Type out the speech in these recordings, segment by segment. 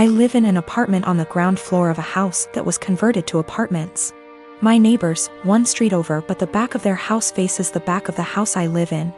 I live in an apartment on the ground floor of a house that was converted to apartments. My neighbors, one street over but the back of their house faces the back of the house I live in,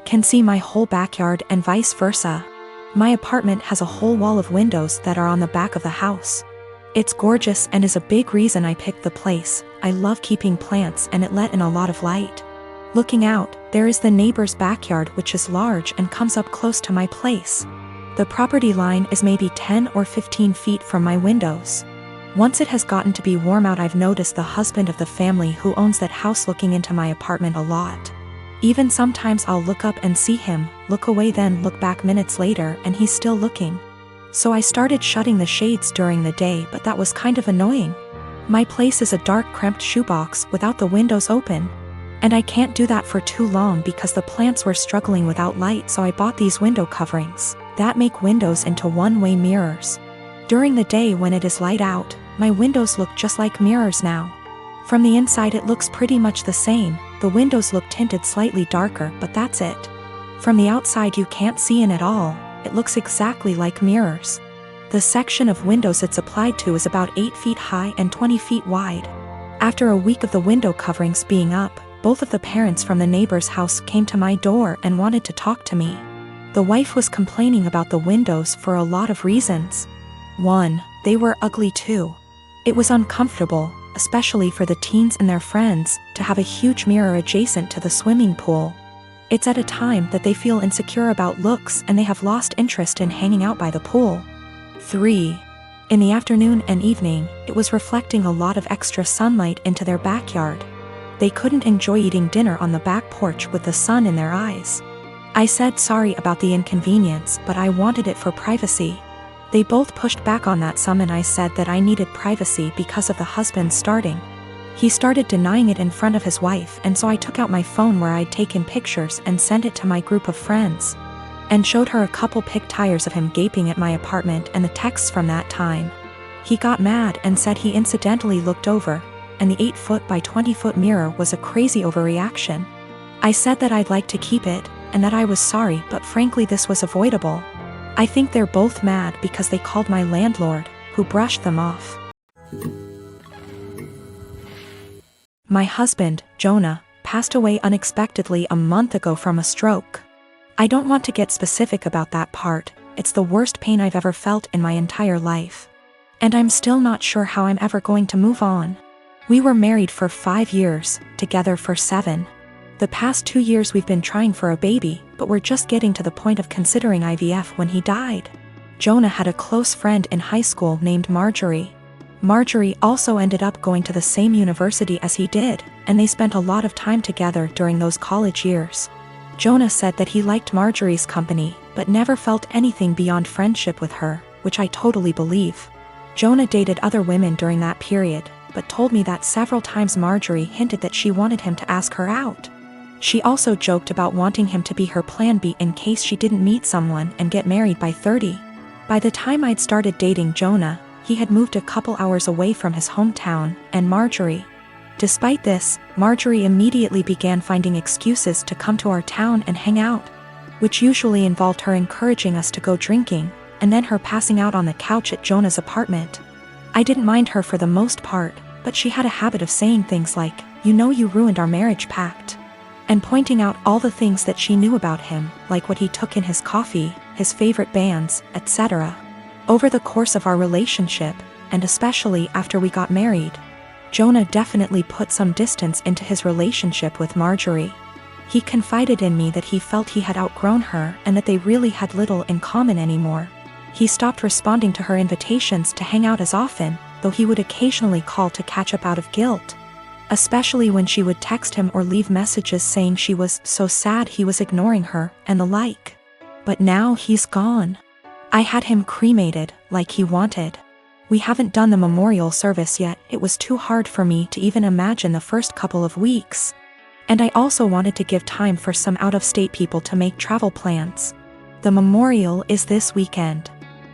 can see my whole backyard and vice versa. My apartment has a whole wall of windows that are on the back of the house. It's gorgeous and is a big reason I picked the place. I love keeping plants and it let in a lot of light. Looking out, there is the neighbor's backyard which is large and comes up close to my place. The property line is maybe 10 or 15 feet from my windows. Once it has gotten to be warm out, I've noticed the husband of the family who owns that house looking into my apartment a lot. Even sometimes I'll look up and see him, look away then look back minutes later and he's still looking. So I started shutting the shades during the day, but that was kind of annoying. My place is a dark cramped shoebox without the windows open. And I can't do that for too long because the plants were struggling without light, so I bought these window coverings that make windows into one-way mirrors. During the day when it is light out, my windows look just like mirrors now. From the inside it looks pretty much the same, the windows look tinted slightly darker but that's it. From the outside you can't see in at all, it looks exactly like mirrors. The section of windows it's applied to is about 8 feet high and 20 feet wide. After a week of the window coverings being up, both of the parents from the neighbor's house came to my door and wanted to talk to me. The wife was complaining about the windows for a lot of reasons. 1. They were ugly too. It was uncomfortable, especially for the teens and their friends, to have a huge mirror adjacent to the swimming pool. It's at a time that they feel insecure about looks and they have lost interest in hanging out by the pool. 3. In the afternoon and evening, it was reflecting a lot of extra sunlight into their backyard. They couldn't enjoy eating dinner on the back porch with the sun in their eyes. I said sorry about the inconvenience, but I wanted it for privacy. They both pushed back on that some and I said that I needed privacy because of the husband starting. He started denying it in front of his wife, and so I took out my phone where I'd taken pictures and sent it to my group of friends. And showed her a couple pic tires of him gaping at my apartment and the texts from that time. He got mad and said he incidentally looked over, and the 8-foot by 20-foot mirror was a crazy overreaction. I said that I'd like to keep it, and that I was sorry, but frankly this was avoidable. I think they're both mad because they called my landlord, who brushed them off. My husband, Jonah, passed away unexpectedly a month ago from a stroke. I don't want to get specific about that part, it's the worst pain I've ever felt in my entire life. And I'm still not sure how I'm ever going to move on. We were married for 5 years, together for 7. The past 2 years we've been trying for a baby, but we're just getting to the point of considering IVF when he died. Jonah had a close friend in high school named Marjorie. Marjorie also ended up going to the same university as he did, and they spent a lot of time together during those college years. Jonah said that he liked Marjorie's company, but never felt anything beyond friendship with her, which I totally believe. Jonah dated other women during that period, but told me that several times Marjorie hinted that she wanted him to ask her out. She also joked about wanting him to be her plan B in case she didn't meet someone and get married by 30. By the time I'd started dating Jonah, he had moved a couple hours away from his hometown, and Marjorie. Despite this, Marjorie immediately began finding excuses to come to our town and hang out, which usually involved her encouraging us to go drinking, and then her passing out on the couch at Jonah's apartment. I didn't mind her for the most part, but she had a habit of saying things like, "You know you ruined our marriage pact," and pointing out all the things that she knew about him, like what he took in his coffee, his favorite bands, etc. Over the course of our relationship, and especially after we got married, Jonah definitely put some distance into his relationship with Marjorie. He confided in me that he felt he had outgrown her and that they really had little in common anymore. He stopped responding to her invitations to hang out as often, though he would occasionally call to catch up out of guilt. Especially when she would text him or leave messages saying she was so sad he was ignoring her, and the like. But now he's gone. I had him cremated, like he wanted. We haven't done the memorial service yet, it was too hard for me to even imagine the first couple of weeks. And I also wanted to give time for some out-of-state people to make travel plans. The memorial is this weekend.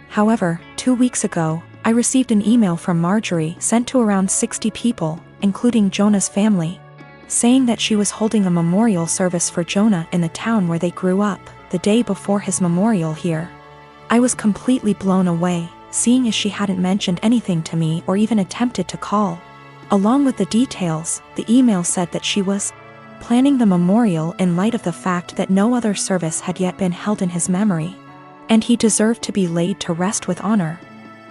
However, 2 weeks ago, I received an email from Marjorie sent to around 60 people, including Jonah's family, saying that she was holding a memorial service for Jonah in the town where they grew up, the day before his memorial here. I was completely blown away. seeing as she hadn't mentioned anything to me or even attempted to call. Along with the details, the email said that she was planning the memorial in light of the fact that no other service had yet been held in his memory, and he deserved to be laid to rest with honor.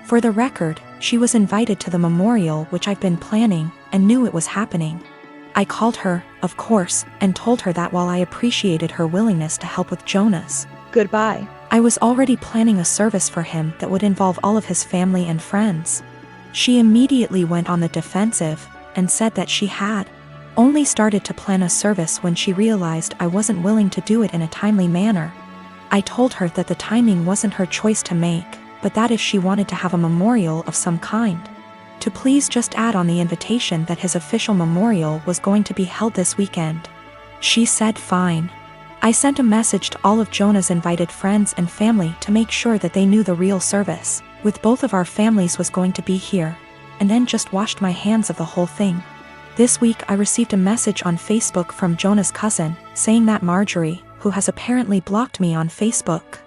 For the record, she was invited to the memorial, which I've been planning, and knew it was happening. I called her, of course, and told her that while I appreciated her willingness to help with Jonah's goodbye, I was already planning a service for him that would involve all of his family and friends. She immediately went on the defensive, and said that she had only started to plan a service when she realized I wasn't willing to do it in a timely manner. I told her that the timing wasn't her choice to make, but that if she wanted to have a memorial of some kind, to please just add on the invitation that his official memorial was going to be held this weekend. She said fine. I sent a message to all of Jonah's invited friends and family to make sure that they knew the real service, with both of our families, was going to be here, and then just washed my hands of the whole thing. This week I received a message on Facebook from Jonah's cousin, saying that Marjorie, who has apparently blocked me on Facebook,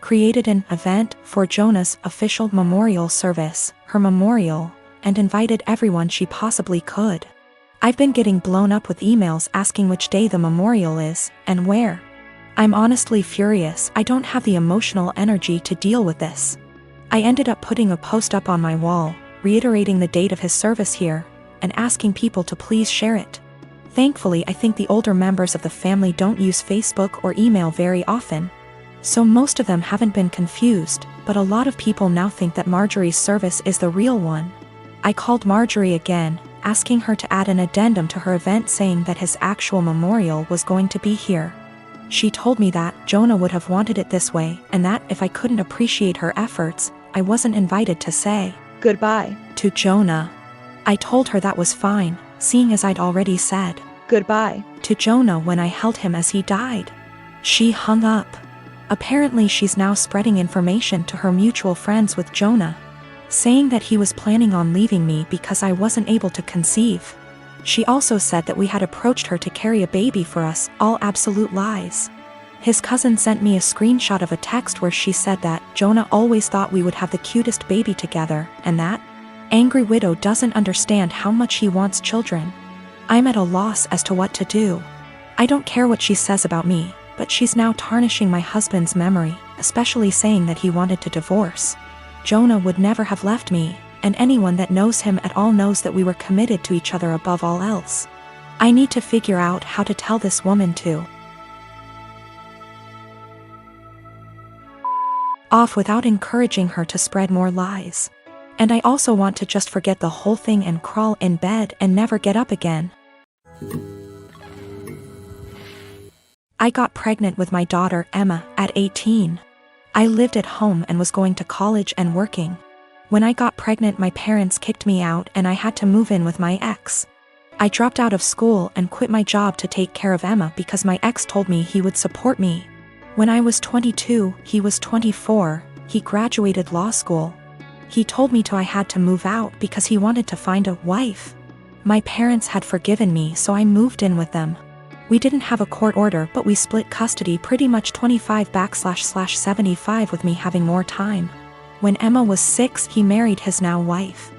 created an event for Jonah's official memorial service, her memorial, and invited everyone she possibly could. I've been getting blown up with emails asking which day the memorial is, and where. I'm honestly furious. I don't have the emotional energy to deal with this. I ended up putting a post up on my wall, reiterating the date of his service here, and asking people to please share it. Thankfully, I think the older members of the family don't use Facebook or email very often, so most of them haven't been confused, but a lot of people now think that Marjorie's service is the real one. I called Marjorie again, asking her to add an addendum to her event saying that his actual memorial was going to be here. She told me that Jonah would have wanted it this way, and that if I couldn't appreciate her efforts, I wasn't invited to say goodbye to Jonah. I told her that was fine, seeing as I'd already said goodbye to Jonah when I held him as he died. She hung up. Apparently she's now spreading information to her mutual friends with Jonah, saying that he was planning on leaving me because I wasn't able to conceive. She also said that we had approached her to carry a baby for us, all absolute lies. His cousin sent me a screenshot of a text where she said that Jonah always thought we would have the cutest baby together, and that angry widow doesn't understand how much he wants children. I'm at a loss as to what to do. I don't care what she says about me, but she's now tarnishing my husband's memory, especially saying that he wanted to divorce. Jonah would never have left me, and anyone that knows him at all knows that we were committed to each other above all else. I need to figure out how to tell this woman to off without encouraging her to spread more lies. And I also want to just forget the whole thing and crawl in bed and never get up again. I got pregnant with my daughter Emma at 18. I lived at home and was going to college and working. When I got pregnant, my parents kicked me out and I had to move in with my ex. I dropped out of school and quit my job to take care of Emma because my ex told me he would support me. When I was 22, he was 24, he graduated law school. He told me I had to move out because he wanted to find a wife. My parents had forgiven me, so I moved in with them. We didn't have a court order, but we split custody pretty much 25/75 with me having more time. When Emma was 6, he married his now wife.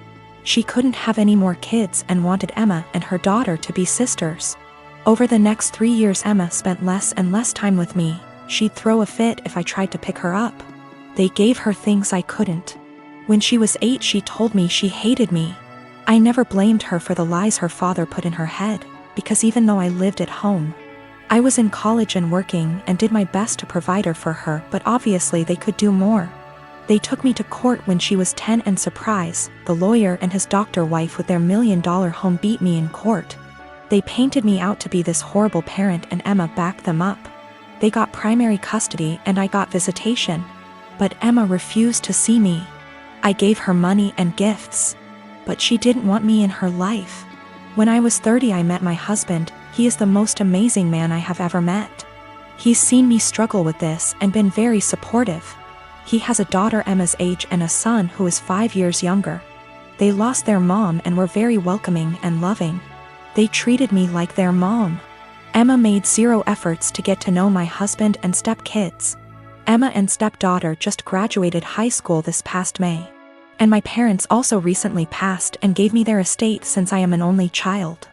She couldn't have any more kids and wanted Emma and her daughter to be sisters. Over the next 3 years, Emma spent less and less time with me. She'd throw a fit if I tried to pick her up. They gave her things I couldn't. When she was 8, she told me she hated me. I never blamed her for the lies her father put in her head, because even though I lived at home, I was in college and working and did my best to provide her for her, but obviously they could do more. They took me to court when she was 10 and surprise, the lawyer and his doctor wife with their $1 million home beat me in court. They painted me out to be this horrible parent and Emma backed them up. They got primary custody and I got visitation. But Emma refused to see me. I gave her money and gifts. But she didn't want me in her life. When I was 30, I met my husband. He is the most amazing man I have ever met. He's seen me struggle with this and been very supportive. He has a daughter Emma's age and a son who is 5 years younger. They lost their mom and were very welcoming and loving. They treated me like their mom. Emma made zero efforts to get to know my husband and stepkids. Emma and stepdaughter just graduated high school this past May. And my parents also recently passed and gave me their estate since I am an only child.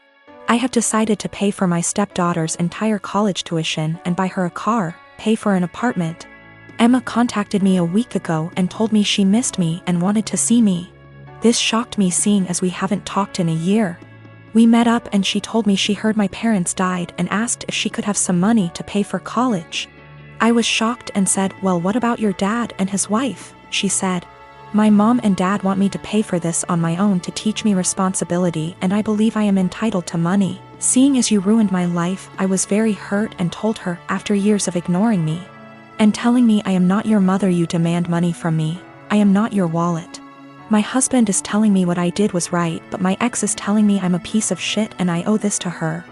I have decided to pay for my stepdaughter's entire college tuition and buy her a car, pay for an apartment. Emma contacted me a week ago and told me she missed me and wanted to see me. This shocked me seeing as we haven't talked in a year. We met up and she told me she heard my parents died and asked if she could have some money to pay for college. I was shocked and said, "Well, what about your dad and his wife?" She said, "My mom and dad want me to pay for this on my own to teach me responsibility, and I believe I am entitled to money. Seeing as you ruined my life, I was very hurt and told her, after years of ignoring me and telling me I am not your mother, you demand money from me. I am not your wallet. My husband is telling me what I did was right, but my ex is telling me I'm a piece of shit and I owe this to her.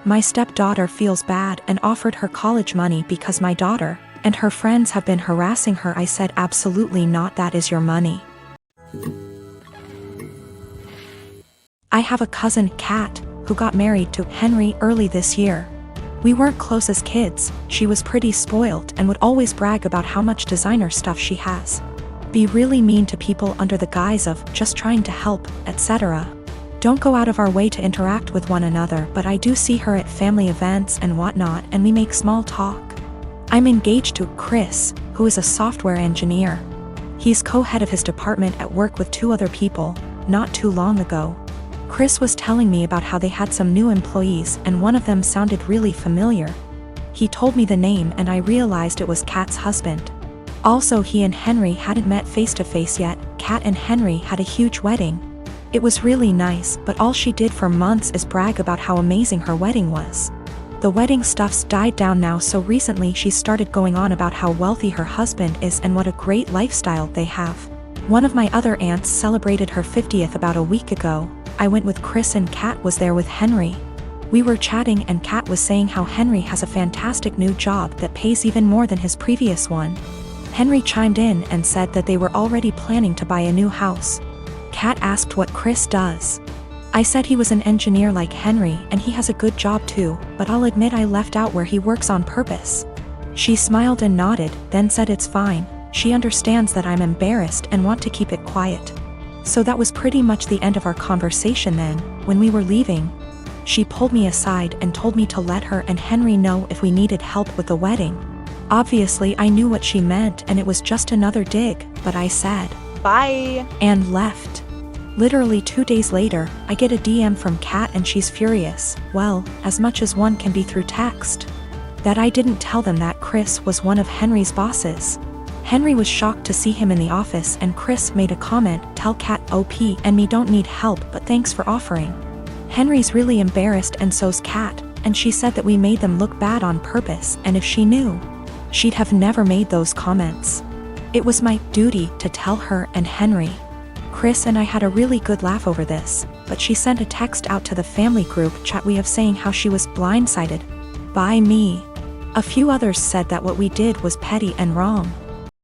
My stepdaughter feels bad and offered her college money because my daughter and her friends have been harassing her." I said, "Absolutely not, that is your money." I have a cousin, Kat, who got married to Henry early this year. We weren't close as kids. She was pretty spoiled and would always brag about how much designer stuff she has. Be really mean to people under the guise of just trying to help, etc. Don't go out of our way to interact with one another, but I do see her at family events and whatnot, and we make small talk. I'm engaged to Chris, who is a software engineer. He's co-head of his department at work with 2 other people. Not too long ago, Chris was telling me about how they had some new employees and one of them sounded really familiar. He told me the name and I realized it was Kat's husband. Also, he and Henry hadn't met face to face yet. Kat and Henry had a huge wedding. It was really nice, but all she did for months is brag about how amazing her wedding was. The wedding stuff's died down now, so recently she started going on about how wealthy her husband is and what a great lifestyle they have. One of my other aunts celebrated her 50th about a week ago. I went with Chris and Kat was there with Henry. We were chatting and Kat was saying how Henry has a fantastic new job that pays even more than his previous one. Henry chimed in and said that they were already planning to buy a new house. Kat asked what Chris does. I said he was an engineer like Henry and he has a good job too, but I'll admit I left out where he works on purpose. She smiled and nodded, then said it's fine. She understands that I'm embarrassed and want to keep it quiet. So that was pretty much the end of our conversation then. When we were leaving, she pulled me aside and told me to let her and Henry know if we needed help with the wedding. Obviously I knew what she meant and it was just another dig, but I said, "Bye," and left. Literally 2 days later, I get a DM from Kat and she's furious, well, as much as one can be through text, that I didn't tell them that Chris was one of Henry's bosses. Henry was shocked to see him in the office and Chris made a comment, "Tell Kat OP and me don't need help but thanks for offering." Henry's really embarrassed and so's Kat, and she said that we made them look bad on purpose and if she knew, she'd have never made those comments. It was my duty to tell her and Henry. Chris and I had a really good laugh over this, but she sent a text out to the family group chat we have saying how she was blindsided by me. A few others said that what we did was petty and wrong.